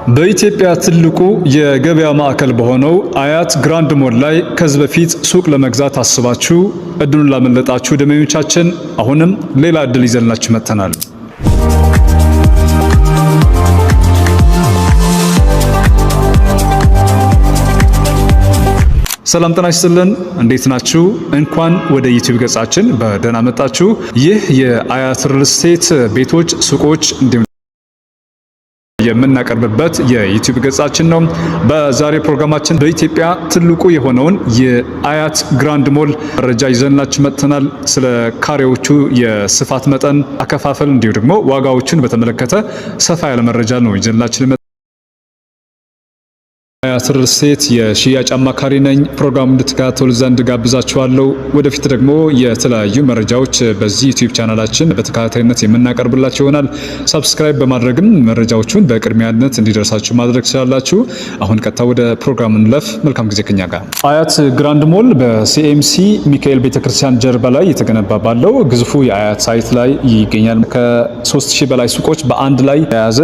በኢትዮጵያ ትልቁ የገበያ ማዕከል በሆነው አያት ግራንድ ሞል ላይ ከዚህ በፊት ሱቅ ለመግዛት አስባችሁ እድሉን ላመለጣችሁ ደንበኞቻችን አሁንም ሌላ እድል ይዘንላችሁ መጥተናል። ሰላም ጤና ይስጥልን፣ እንዴት ናችሁ? እንኳን ወደ ዩቲዩብ ገጻችን በደህና መጣችሁ። ይህ የአያት ሪል ስቴት ቤቶች፣ ሱቆች እንዲሁም የምናቀርብበት የዩቲዩብ ገጻችን ነው። በዛሬ ፕሮግራማችን በኢትዮጵያ ትልቁ የሆነውን የአያት ግራንድ ሞል መረጃ ይዘንላችሁ መጥተናል። ስለ ካሬዎቹ የስፋት መጠን፣ አከፋፈል እንዲሁ ደግሞ ዋጋዎችን በተመለከተ ሰፋ ያለ መረጃ ነው ይዘንላችሁ። አያት ሪል ስቴት የሽያጭ አማካሪ ነኝ። ፕሮግራም እንድትከታተሉ ዘንድ ጋብዛችኋለሁ። ወደፊት ደግሞ የተለያዩ መረጃዎች በዚህ ዩቲዩብ ቻናላችን በተከታታይነት የምናቀርብላችሁ ይሆናል። ሰብስክራይብ በማድረግም መረጃዎቹን በቅድሚያነት እንዲደርሳችሁ ማድረግ ትችላላችሁ። አሁን ቀጥታ ወደ ፕሮግራም እንለፍ። መልካም ጊዜ ከኛ ጋር። አያት ግራንድ ሞል በሲኤምሲ ሚካኤል ቤተክርስቲያን ጀርባ ላይ የተገነባ ባለው ግዙፉ የአያት ሳይት ላይ ይገኛል። ከ3000 በላይ ሱቆች በአንድ ላይ የያዘ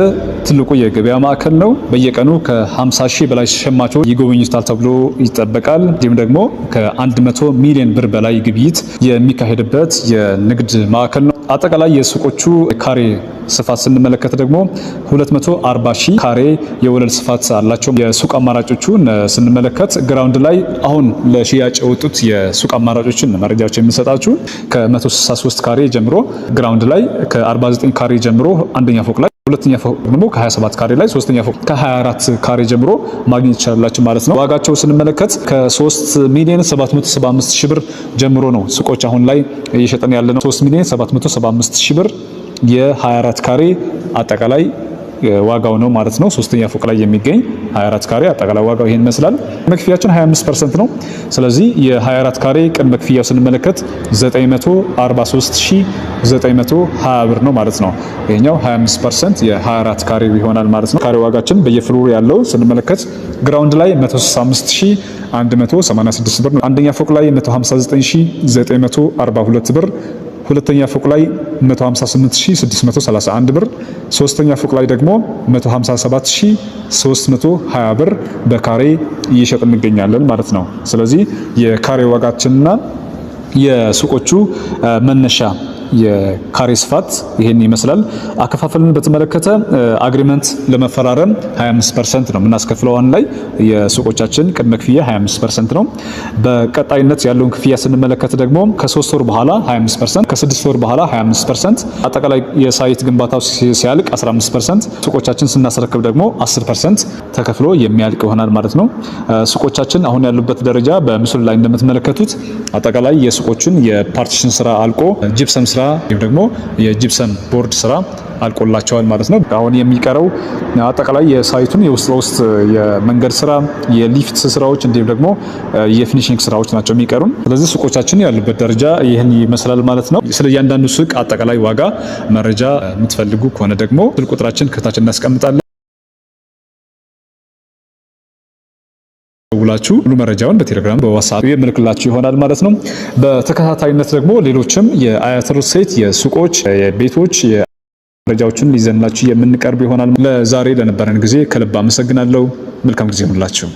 ትልቁ የገበያ ማዕከል ነው። በየቀኑ ከ50,000 በላይ ሸማቾች ይጎበኙታል ተብሎ ይጠበቃል። እንዲሁም ደግሞ ከ100 ሚሊዮን ብር በላይ ግብይት የሚካሄድበት የንግድ ማዕከል ነው። አጠቃላይ የሱቆቹ ካሬ ስፋት ስንመለከት ደግሞ 240,000 ካሬ የወለል ስፋት አላቸው። የሱቅ አማራጮቹን ስንመለከት ግራውንድ ላይ አሁን ለሽያጭ የወጡት የሱቅ አማራጮችን መረጃዎች የምንሰጣችሁ ከ163 ካሬ ጀምሮ ግራውንድ ላይ ከ49 ካሬ ጀምሮ አንደኛ ፎቅ ላይ፣ ሁለተኛ ፎቅ ደግሞ ከ27 ካሬ ላይ፣ ሶስተኛ ፎቅ ከ24 ካሬ ጀምሮ ማግኘት ይችላላችሁ ማለት ነው። ዋጋቸው ስንመለከት ከ3,775,000 ብር ጀምሮ ነው ሱቆች አሁን ላይ እየሸጠን ያለ ነው። 3,775,000 ብር የ24 ካሬ አጠቃላይ ዋጋው ነው ማለት ነው። ሶስተኛ ፎቅ ላይ የሚገኝ 24 ካሬ አጠቃላይ ዋጋው ይሄን ይመስላል። መክፈያችን 25% ነው። ስለዚህ የ24 ካሬ ቅድመ ክፍያው ስንመለከት 943,920 ብር ነው ማለት ነው። ይሄኛው 25% የ24 ካሬ ይሆናል ማለት ነው። ካሬ ዋጋችን በየፍሎሩ ያለው ስንመለከት ግራውንድ ላይ 165,186 ብር ነው። አንደኛ ፎቅ ላይ 159,942 ብር፣ ሁለተኛ ፎቅ ላይ 158,631 ብር፣ ሶስተኛ ፎቅ ላይ ደግሞ 157,320 ብር በካሬ እየሸጥን እንገኛለን ማለት ነው። ስለዚህ የካሬ ዋጋችንና የሱቆቹ መነሻ የካሬ ስፋት ይሄን ይመስላል። አከፋፈልን በተመለከተ አግሪመንት ለመፈራረም 25% ነው የምናስከፍለው። አሁን ላይ የሱቆቻችን ቅድመ ክፍያ 25% ነው። በቀጣይነት ያለውን ክፍያ ስንመለከት ደግሞ ከ3 ወር በኋላ 25%፣ ከ6 ወር በኋላ 25%፣ አጠቃላይ የሳይት ግንባታው ሲያልቅ 15%፣ ሱቆቻችን ስናስረክብ ደግሞ 10% ተከፍሎ የሚያልቅ ይሆናል ማለት ነው። ሱቆቻችን አሁን ያሉበት ደረጃ በምስሉ ላይ እንደምትመለከቱት አጠቃላይ የሱቆችን የፓርቲሽን ስራ አልቆ ጂፕሰም ስራ ወይም ደግሞ የጂፕሰም ቦርድ ስራ አልቆላቸዋል ማለት ነው። አሁን የሚቀረው አጠቃላይ የሳይቱን የውስጥ ለውስጥ የመንገድ ስራ፣ የሊፍት ስራዎች እንዲሁም ደግሞ የፊኒሺንግ ስራዎች ናቸው የሚቀሩን። ስለዚህ ሱቆቻችን ያሉበት ደረጃ ይህን ይመስላል ማለት ነው። ስለ እያንዳንዱ ሱቅ አጠቃላይ ዋጋ መረጃ የምትፈልጉ ከሆነ ደግሞ ስልክ ቁጥራችን ከታች እናስቀምጣለን። ውላችሁ ሁሉ መረጃውን በቴሌግራም በዋትስአፕ የምልክላችሁ ይሆናል ማለት ነው። በተከታታይነት ደግሞ ሌሎችም የአያት ሪል ስቴት የሱቆች፣ የቤቶች መረጃዎችን ይዘንላችሁ የምንቀርብ ይሆናል። ለዛሬ ለነበረን ጊዜ ከልብ አመሰግናለሁ። መልካም ጊዜ ሁላችሁ